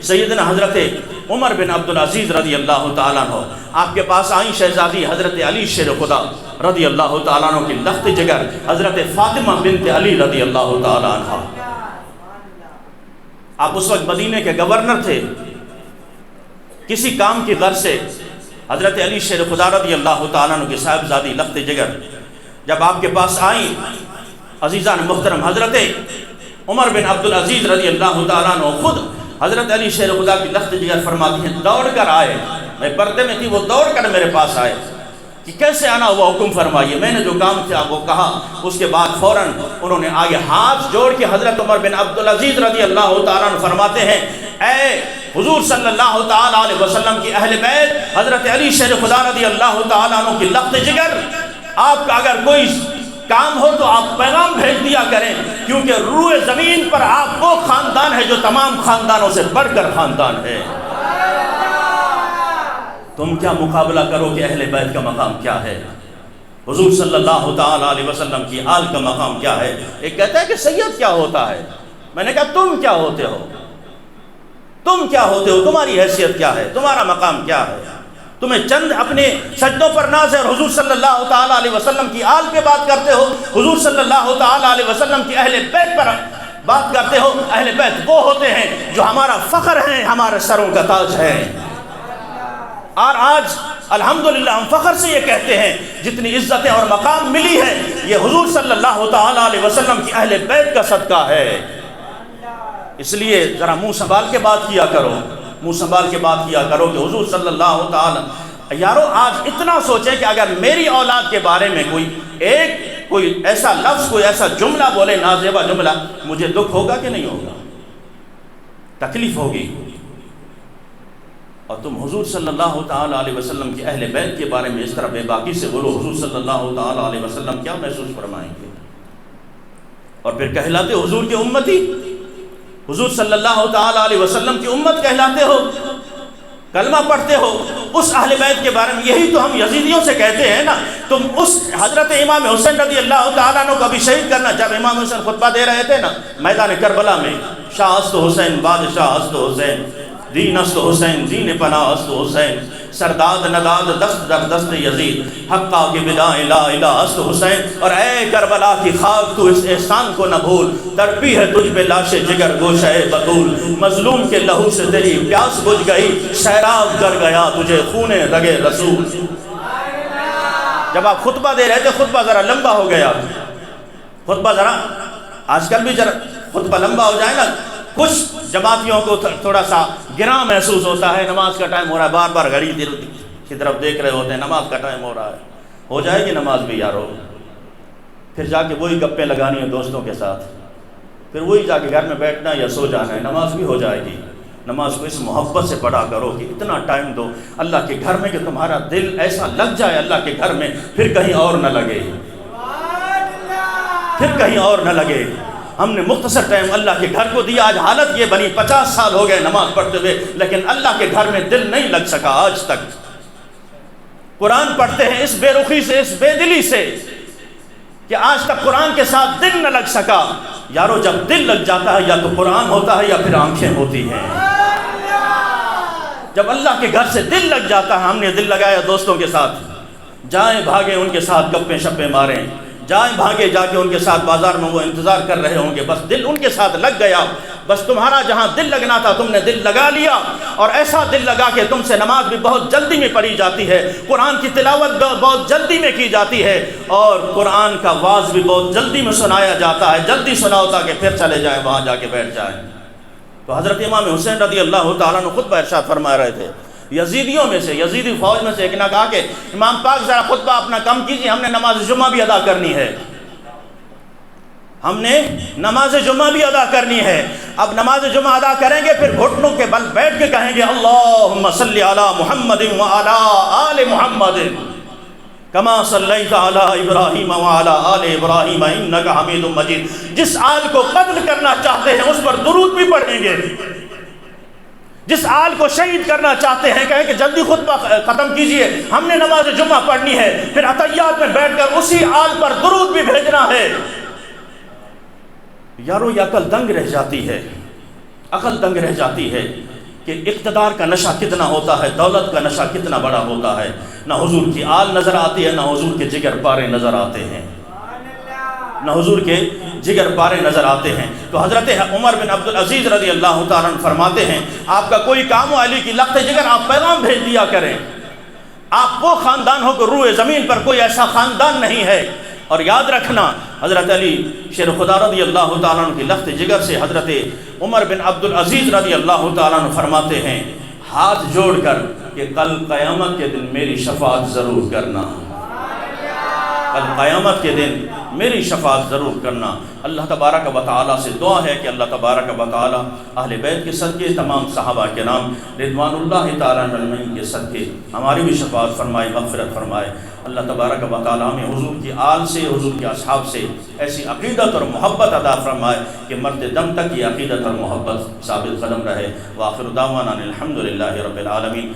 سیدنا حضرت عمر بن عبدالعزیز رضی اللہ تعالیٰ عنہ آپ کے پاس آئیں شہزادی حضرت علی شیر خدا رضی اللہ تعالیٰ عنہ کی لخت جگر حضرت فاطمہ بنت علی رضی اللہ تعالیٰ عنہ. آپ اس وقت مدینے کے گورنر تھے. کسی کام کی غرض سے حضرت علی شیر خدا رضی اللہ تعالیٰ عنہ کی صاحبزادی لخت جگر جب آپ کے پاس آئیں، عزیزان محترم حضرت عمر بن عبدالعزیز رضی اللہ تعالیٰ عنہ خود حضرت علی شیر خدا کی لخت جگر فرماتی ہیں، دوڑ کر آئے. میں پردے میں تھی، وہ دوڑ کر میرے پاس آئے کہ کیسے آنا ہوا، حکم فرمائیے. میں نے جو کام تھا وہ کہا. اس کے بعد فوراً انہوں نے آگے ہاتھ جوڑ کے حضرت عمر بن عبدالعزیز رضی اللہ تعالیٰ عنہ فرماتے ہیں، اے حضور صلی اللہ تعالیٰ علیہ وسلم کی اہل بیت حضرت علی شیر خدا رضی اللہ تعالیٰ عنہ کی لخت جگر، آپ کا اگر کوئی کام ہو تو آپ پیغام بھیج دیا کریں، کیونکہ روئے زمین پر آپ وہ خاندان ہے جو تمام خاندانوں سے بڑھ کر خاندان ہے. تم کیا مقابلہ کرو کہ اہل بیت کا مقام کیا ہے، حضور صلی اللہ تعالیٰ علیہ وسلم کی آل کا مقام کیا ہے. ایک کہتا ہے کہ سید کیا ہوتا ہے. میں نے کہا تم کیا ہوتے ہو، تم کیا ہوتے ہو، تمہاری حیثیت کیا ہے، تمہارا مقام کیا ہے. تمہیں چند اپنے سجدوں پر ناز ہے اور حضور صلی اللہ تعالیٰ علیہ وسلم کی آل پہ بات کرتے ہو، حضور صلی اللہ تعالیٰ علیہ وسلم کی اہل بیت پر بات کرتے ہو. اہل بیت وہ ہوتے ہیں جو ہمارا فخر ہیں، ہمارے سروں کا تاج ہے. اور آج الحمدللہ ہم فخر سے یہ کہتے ہیں جتنی عزتیں اور مقام ملی ہے یہ حضور صلی اللہ تعالیٰ علیہ وسلم کی اہل بیت کا صدقہ ہے. اس لیے ذرا منہ سنبھال کے بات کیا کرو، منہ سنبھال کے بات کیا کرو کہ حضور صلی اللہ تعالیٰ. یارو آج اتنا سوچیں کہ اگر میری اولاد کے بارے میں کوئی ایسا لفظ، کوئی ایسا جملہ بولے، نازیبا جملہ، مجھے دکھ ہوگا کہ نہیں ہوگا، تکلیف ہوگی. اور تم حضور صلی اللہ تعالیٰ علیہ وسلم کی اہل بیت کے بارے میں اس طرح بے باکی سے بولو، حضور صلی اللہ تعالیٰ علیہ وسلم کیا محسوس فرمائیں گے. اور پھر کہلاتے حضور کے امتی، حضور صلی اللہ تعالیٰ علیہ وسلم کی امت کہلاتے ہو، کلمہ پڑھتے ہو. اس اہل بیت کے بارے میں یہی تو ہم یزیدیوں سے کہتے ہیں نا. تم اس حضرت امام حسین رضی اللہ تعالیٰ عنہ کو بھی شہید کرنا. جب امام حسین خطبہ دے رہے تھے نا میدان کربلا میں، شاہ است حسین بادشاہ است حسین، دین است حسین دین پناہ است حسین، سرداد نداد دست در دست یزید، حقا کی بدائے لا الہ است حسین. اور اے کربلا کی خاک تو اس احسان کو نہ بھول، تڑپی ہے تجھ پہ لاش جگر گوشہ بطول، مظلوم کے لہو سے تیری پیاس بجھ گئی، سیراب کر گیا تجھے خون رگے رسول. جب آپ خطبہ دے رہے تھے، خطبہ ذرا لمبا ہو گیا، خطبہ ذرا آج کل بھی ذرا خطبہ لمبا ہو جائے نا، کچھ جماعتیوں کو تھوڑا سا گراں محسوس ہوتا ہے. نماز کا ٹائم ہو رہا ہے، بار بار گھڑی کی طرف دیکھ رہے ہوتے ہیں، نماز کا ٹائم ہو رہا ہے. ہو جائے گی نماز بھی یارو، پھر جا کے وہی گپیں لگانی ہیں دوستوں کے ساتھ، پھر وہی جا کے گھر میں بیٹھنا یا سو جانا ہے. نماز بھی ہو جائے گی. نماز کو اس محبت سے پڑھا کرو کہ اتنا ٹائم دو اللہ کے گھر میں کہ تمہارا دل ایسا لگ جائے اللہ کے گھر میں، پھر کہیں اور نہ لگے، پھر کہیں اور نہ لگے. ہم نے مختصر ٹائم اللہ کے گھر کو دیا. آج حالت یہ بنی 50 سال ہو گئے نماز پڑھتے ہوئے، لیکن اللہ کے گھر میں دل نہیں لگ سکا آج تک. قرآن پڑھتے ہیں اس بے رخی سے، اس بے دلی سے کہ آج تک قرآن کے ساتھ دل نہ لگ سکا. یارو جب دل لگ جاتا ہے یا تو قرآن ہوتا ہے یا پھر آنکھیں ہوتی ہیں. جب اللہ کے گھر سے دل لگ جاتا ہے، ہم نے دل لگایا دوستوں کے ساتھ، جائیں بھاگیں ان کے ساتھ گپیں شپیں ماریں، جائیں بھاگے جا کے ان کے ساتھ بازار میں وہ انتظار کر رہے ہوں گے، بس دل ان کے ساتھ لگ گیا. بس تمہارا جہاں دل لگنا تھا تم نے دل لگا لیا، اور ایسا دل لگا کہ تم سے نماز بھی بہت جلدی میں پڑھی جاتی ہے، قرآن کی تلاوت بہت جلدی میں کی جاتی ہے، اور قرآن کا واعظ بھی بہت جلدی میں سنایا جاتا ہے. جلدی سناؤ تاکہ پھر چلے جائیں وہاں جا کے بیٹھ جائیں. تو حضرت امام حسین رضی اللہ تعالیٰ عنہ خطبہ ارشاد فرما رہے تھے. یزیدیوں میں سے، یزیدی فوج میں سے ایک نے کہا کہ امام پاک ذرا خطبہ اپنا کم کیجیے، ہم نے نماز جمعہ بھی ادا کرنی ہے، ہم نے نماز جمعہ بھی ادا کرنی ہے. اب نماز جمعہ ادا کریں گے، پھر گھٹنوں کے بل بیٹھ کے کہیں گے اللہم صلی علی محمد وعلی آل محمد کما صلیت علی ابراہیم وعلی آل ابراہیم انک حمید مجید. جس آل کو قتل کرنا چاہتے ہیں اس پر درود بھی پڑھیں گے، جس آل کو شہید کرنا چاہتے ہیں کہیں کہ جلدی خطبہ ختم کیجئے، ہم نے نماز جمعہ پڑھنی ہے، پھر عطیات میں بیٹھ کر اسی آل پر درود بھی بھیجنا ہے. یارو یہ عقل دنگ رہ جاتی ہے، عقل دنگ رہ جاتی ہے. کہ اقتدار کا نشہ کتنا ہوتا ہے، دولت کا نشہ کتنا بڑا ہوتا ہے، نہ حضور کی آل نظر آتی ہے، نہ حضور کے جگر پارے نظر آتے ہیں، نہ حضور کے جگر پارے نظر آتے ہیں۔ تو حضرت عمر بن عبدالعزیز رضی اللہ تعالیٰ عنہ فرماتے ہیں آپ کا کوئی کام ہو علی کی لخت جگر آپ پیغام بھیج دیا کریں، آپ وہ خاندان ہو کہ روئے زمین پر کوئی ایسا خاندان نہیں ہے۔ اور یاد رکھنا حضرت علی شیر خدا رضی اللہ تعالیٰ عنہ کی لخت جگر سے حضرت عمر بن عبدالعزیز رضی اللہ تعالیٰ عنہ فرماتے ہیں ہاتھ جوڑ کر کہ کل قیامت کے دن میری شفاعت ضرور کرنا، کل قیامت کے دن میری شفاعت ضرور کرنا۔ اللہ تبارک و تعالیٰ سے دعا ہے کہ اللہ تبارک و تعالیٰ اہل بیت کے صدقے، تمام صحابہ کرام رضوان اللہ تعالیٰ عنہم کے صدقے ہماری بھی شفاعت فرمائے، مغفرت فرمائے۔ اللہ تبارک و تعالیٰ ہمیں حضور کی آل سے، حضور کے اصحاب سے ایسی عقیدت اور محبت عطا فرمائے کہ مرتے دم تک یہ عقیدت اور محبت ثابت قدم رہے۔ وآخر دعوانا الحمدللہ رب العالمین۔